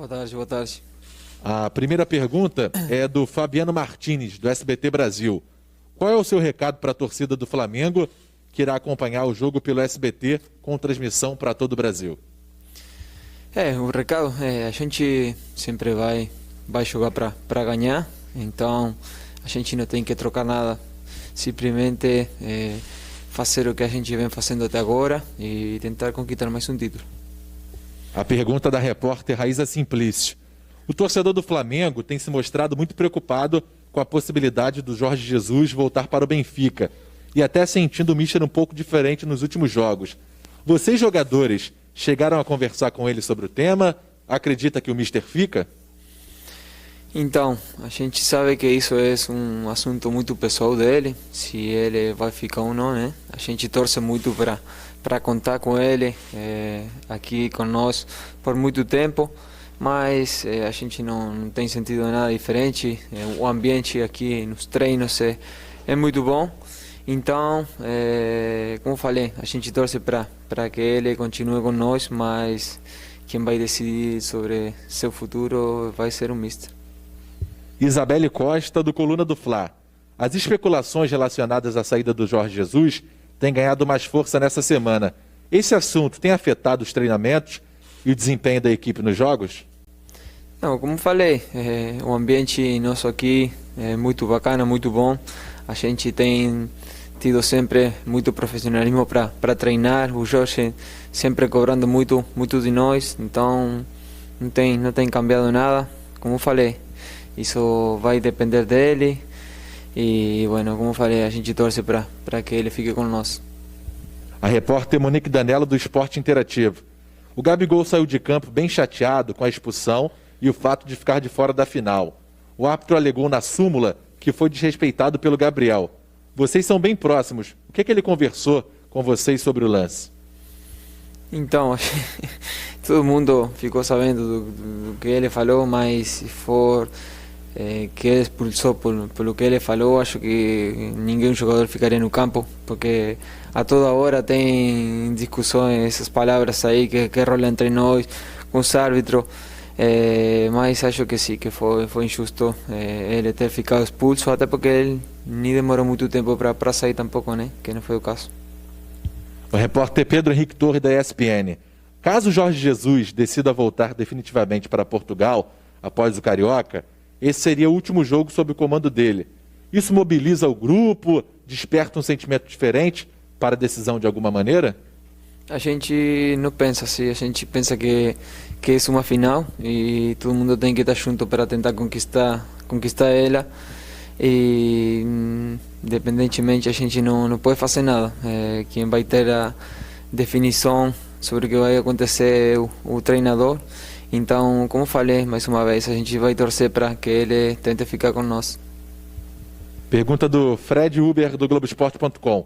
Boa tarde, boa tarde. A primeira pergunta é do Fabiano Martins, do SBT Brasil. Qual é o seu recado para a torcida do Flamengo que irá acompanhar o jogo pelo SBT com transmissão para todo o Brasil? O recado é a gente sempre vai jogar para ganhar, então a gente não tem que trocar nada, simplesmente fazer o que a gente vem fazendo até agora e tentar conquistar mais um título. A pergunta da repórter Raíza Simplício. O torcedor do Flamengo tem se mostrado muito preocupado com a possibilidade do Jorge Jesus voltar para o Benfica e até sentindo o Mister um pouco diferente nos últimos jogos. Vocês, jogadores, chegaram a conversar com ele sobre o tema? Acredita que o Mister fica? Então, a gente sabe que isso é um assunto muito pessoal dele, se ele vai ficar ou não, né? A gente torce muito para contar com ele aqui conosco por muito tempo, mas a gente não tem sentido nada diferente. O ambiente aqui nos treinos é muito bom, então, como falei, a gente torce para que ele continue conosco, mas quem vai decidir sobre seu futuro vai ser o Mister. Isabelle Costa, do Coluna do Fla. As especulações relacionadas à saída do Jorge Jesus têm ganhado mais força nessa semana. Esse assunto tem afetado os treinamentos e o desempenho da equipe nos jogos? Não, como falei, o ambiente nosso aqui é muito bacana, muito bom. A gente tem tido sempre muito profissionalismo para treinar. O Jorge sempre cobrando muito de nós, então não tem cambiado nada. Como falei, isso vai depender dele e, bueno, como falei, a gente torce para que ele fique conosco. A repórter Monique Danello, do Esporte Interativo. O Gabigol saiu de campo bem chateado com a expulsão e o fato de ficar de fora da final. O árbitro alegou na súmula que foi desrespeitado pelo Gabriel. Vocês são bem próximos. O que ele conversou com vocês sobre o lance? Então, todo mundo ficou sabendo do que ele falou, mas se for que ele expulsou pelo que ele falou, acho que ninguém jogador ficaria no campo, porque a toda hora tem discussões, essas palavras aí que rolam entre nós, com os árbitros, mas acho que sim, que foi injusto ele ter ficado expulso, até porque ele nem demorou muito tempo para sair tampouco, né? Que não foi o caso. O repórter Pedro Henrique Torre, da ESPN. Caso Jorge Jesus decida voltar definitivamente para Portugal, após o Carioca, esse seria o último jogo sob o comando dele. Isso mobiliza o grupo, desperta um sentimento diferente para a decisão de alguma maneira? A gente não pensa assim, a gente pensa que é uma final e todo mundo tem que estar junto para tentar conquistar ela. E independentemente a gente não pode fazer nada. Quem vai ter a definição sobre o que vai acontecer é o treinador. Então, como falei mais uma vez, a gente vai torcer para que ele tente ficar com nós. Pergunta do Fred Uber, do Globoesporte.com.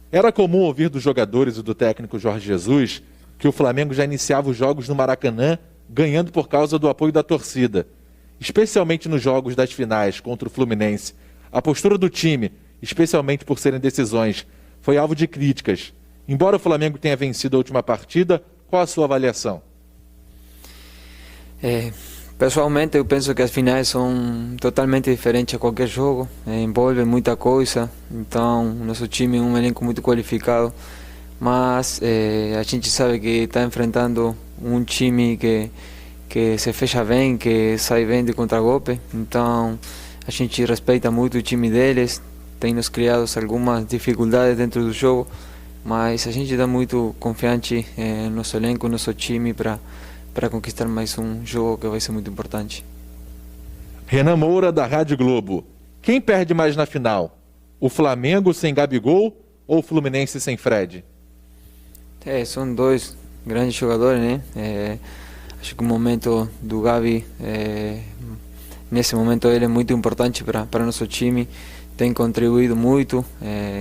Era comum ouvir dos jogadores e do técnico Jorge Jesus que o Flamengo já iniciava os jogos no Maracanã ganhando por causa do apoio da torcida. Especialmente nos jogos das finais contra o Fluminense, a postura do time, especialmente por serem decisões, foi alvo de críticas. Embora o Flamengo tenha vencido a última partida, qual a sua avaliação? Pessoalmente, eu penso que as finais são totalmente diferentes a qualquer jogo, envolve muita coisa, então nosso time é um elenco muito qualificado, mas a gente sabe que está enfrentando um time que se fecha bem, que sai bem de contragolpe, então a gente respeita muito o time deles, tem nos criado algumas dificuldades dentro do jogo, mas a gente está muito confiante no nosso elenco, no nosso time para conquistar mais um jogo que vai ser muito importante. Renan Moura, da Rádio Globo. Quem perde mais na final? O Flamengo sem Gabigol ou o Fluminense sem Fred? São dois grandes jogadores, né? Acho que o momento do Gabi, nesse momento ele é muito importante para nosso time, tem contribuído muito,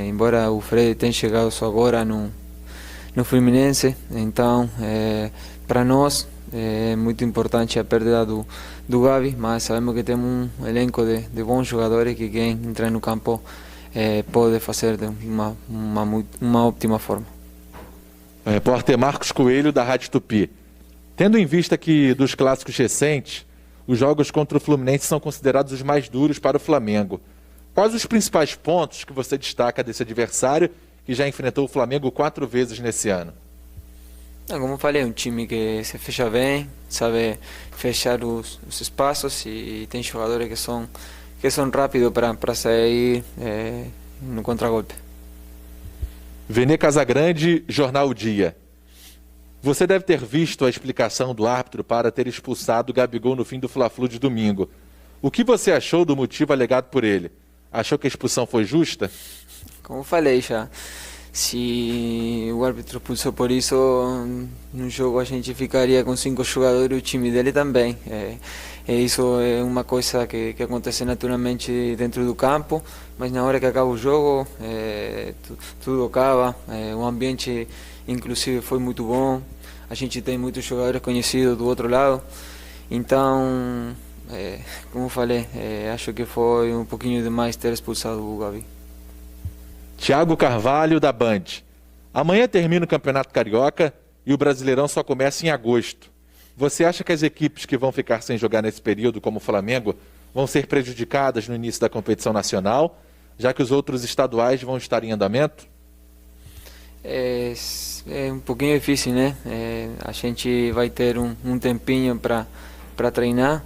embora o Fred tenha chegado só agora no Fluminense, então para nós é muito importante a perda do Gabi, mas sabemos que temos um elenco de bons jogadores que quem entrar no campo pode fazer de uma ótima forma. O repórter Marcos Coelho, da Rádio Tupi. Tendo em vista que dos clássicos recentes, os jogos contra o Fluminense são considerados os mais duros para o Flamengo. Quais os principais pontos que você destaca desse adversário que já enfrentou o Flamengo 4 vezes nesse ano? Como falei, um time que se fecha bem, sabe fechar os espaços e tem jogadores que são rápidos para sair no contragolpe. Vene Casagrande, Jornal O Dia. Você deve ter visto a explicação do árbitro para ter expulsado o Gabigol no fim do Fla-Flu de domingo. O que você achou do motivo alegado por ele? Achou que a expulsão foi justa? Como falei já, se o árbitro expulsou por isso, no jogo a gente ficaria com 5 jogadores e o time dele também. Isso é uma coisa que acontece naturalmente dentro do campo, mas na hora que acaba o jogo, tudo acaba. O ambiente, inclusive, foi muito bom. A gente tem muitos jogadores conhecidos do outro lado. Então, como falei, acho que foi um pouquinho demais ter expulsado o Gabi. Thiago Carvalho, da Band. Amanhã termina o Campeonato Carioca e o Brasileirão só começa em agosto. Você acha que as equipes que vão ficar sem jogar nesse período, como o Flamengo, vão ser prejudicadas no início da competição nacional, já que os outros estaduais vão estar em andamento? É um pouquinho difícil, né? A gente vai ter um tempinho para treinar,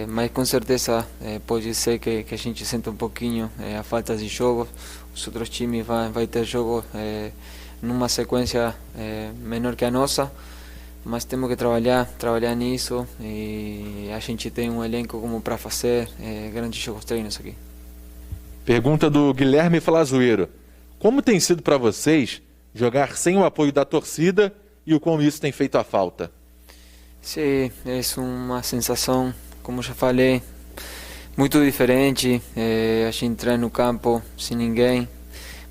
mas com certeza pode ser que a gente sinta um pouquinho a falta de jogos. Os outros times vai ter jogos numa sequência menor que a nossa, mas temos que trabalhar nisso e a gente tem um elenco como para fazer grandes jogos treinos aqui. Pergunta do Guilherme Falazoeiro. Como tem sido para vocês jogar sem o apoio da torcida e o como isso tem feito a falta? Sim, é uma sensação, como já falei, muito diferente. A gente entrar no campo sem ninguém,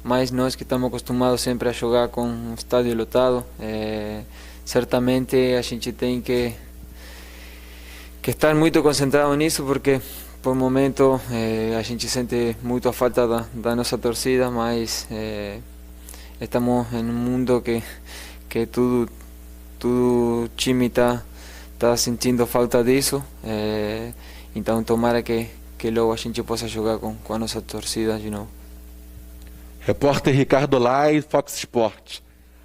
mas nós que estamos acostumados sempre a jogar com um estádio lotado, certamente a gente tem que estar muito concentrado nisso, porque por momento a gente sente muito a falta da nossa torcida, mas estamos em um mundo que todo time está sentindo falta disso, então tomara que logo a gente possa jogar com a nossa torcida de novo. Repórter Ricardo Lai, Fox Sports.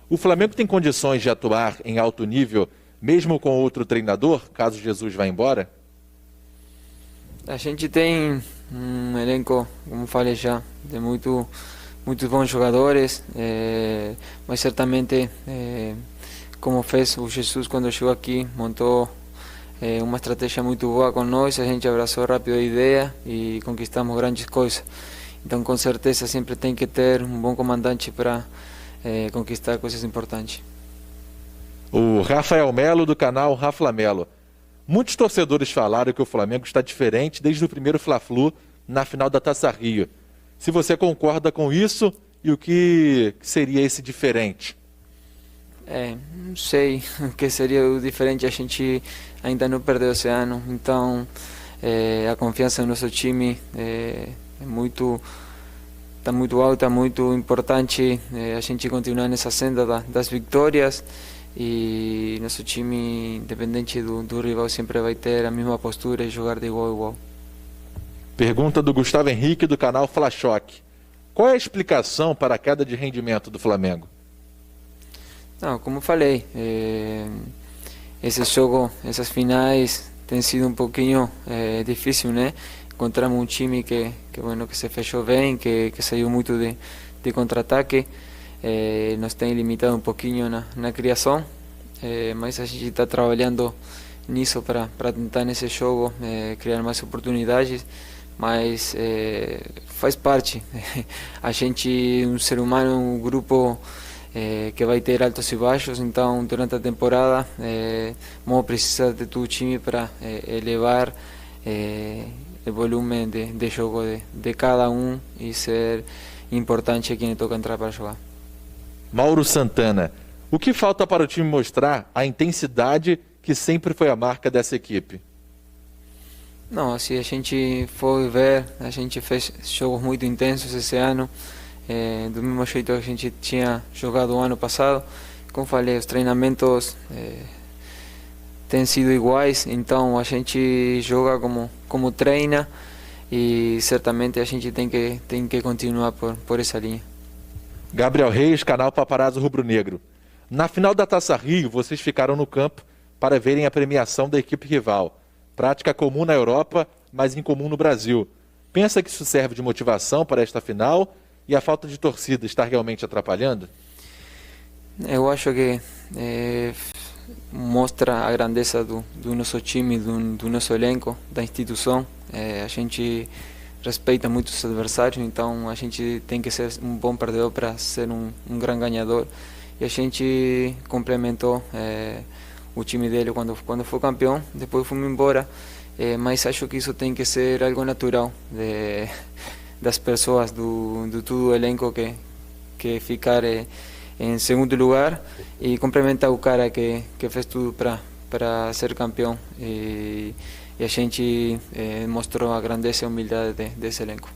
O Flamengo tem condições de atuar em alto nível, mesmo com outro treinador, caso Jesus vá embora? A gente tem um elenco, como falei já, de muitos bons jogadores, mas certamente, como fez o Jesus quando chegou aqui, montou uma estratégia muito boa com nós, a gente abraçou rápido a ideia e conquistamos grandes coisas. Então, com certeza, sempre tem que ter um bom comandante para conquistar coisas importantes. O Rafael Melo, do canal Rafa Melo. Muitos torcedores falaram que o Flamengo está diferente desde o primeiro Fla-Flu na final da Taça Rio. Se você concorda com isso e o que seria esse diferente? Não sei o que seria o diferente, a gente ainda não perdeu esse ano, então a confiança no nosso time está muito alta, muito importante a gente continuar nessa senda das vitórias. E nosso time, independente do rival, sempre vai ter a mesma postura e jogar de igual a igual. Pergunta do Gustavo Henrique, do canal Fla Choque. Qual é a explicação para a queda de rendimento do Flamengo? Não, como falei, esse jogo, essas finais, tem sido um pouquinho difícil, né? Encontramos um time que se fechou bem, que saiu muito de contra-ataque. Nos tem limitado um pouquinho na criação, mas a gente está trabalhando nisso para tentar nesse jogo criar mais oportunidades, mas faz parte. A gente, um ser humano, um grupo que vai ter altos e baixos, então durante a temporada vamos precisar de todo o time para elevar o volume de jogo de cada um e ser importante a quem toca entrar para jogar. Mauro Santana, o que falta para o time mostrar a intensidade que sempre foi a marca dessa equipe? Não, se a gente for ver, a gente fez jogos muito intensos esse ano, do mesmo jeito que a gente tinha jogado o ano passado. Como falei, os treinamentos têm sido iguais, então a gente joga como treina e certamente a gente tem que continuar por essa linha. Gabriel Reis, canal Paparazzo Rubro-Negro. Na final da Taça Rio, vocês ficaram no campo para verem a premiação da equipe rival. Prática comum na Europa, mas incomum no Brasil. Pensa que isso serve de motivação para esta final e a falta de torcida está realmente atrapalhando? Eu acho que mostra a grandeza do nosso time, do nosso elenco, da instituição. A gente respeita muito os adversários, então a gente tem que ser um bom perdedor para ser um grande ganhador. E a gente complementou o time dele quando foi campeão, depois fomos embora, mas acho que isso tem que ser algo natural das pessoas, do todo o elenco que ficar em segundo lugar e complementar o cara que fez tudo para ser campeão. E a gente mostrou a grandeza e a humildade desse elenco.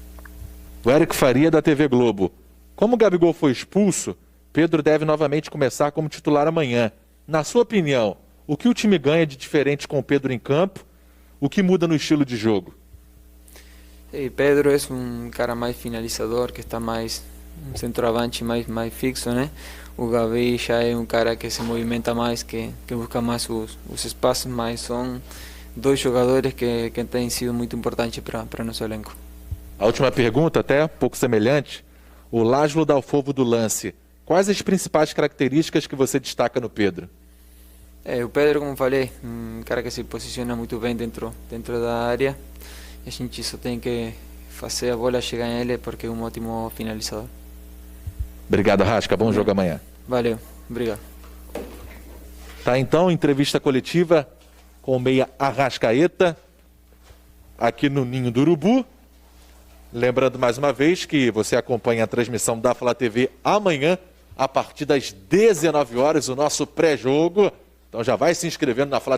O Eric Faria, da TV Globo. Como o Gabigol foi expulso, Pedro deve novamente começar como titular amanhã. Na sua opinião, o que o time ganha de diferente com o Pedro em campo? O que muda no estilo de jogo? Pedro é um cara mais finalizador, que está mais um centroavante mais fixo, né? O Gabi já é um cara que se movimenta mais, que busca mais os espaços, mas são dois jogadores que têm sido muito importantes para nosso elenco. A última pergunta, até um pouco semelhante. O Lázaro Dalfovo do Lance. Quais as principais características que você destaca no Pedro? O Pedro, como falei, um cara que se posiciona muito bem dentro da área. A gente só tem que fazer a bola chegar em ele porque é um ótimo finalizador. Obrigado, Rasca. Bom jogo amanhã. Valeu. Obrigado. Tá, então, entrevista coletiva com o meia Arrascaeta, aqui no Ninho do Urubu. Lembrando mais uma vez que você acompanha a transmissão da Flá TV amanhã, a partir das 19 horas, o nosso pré-jogo. Então já vai se inscrevendo na Flá TV.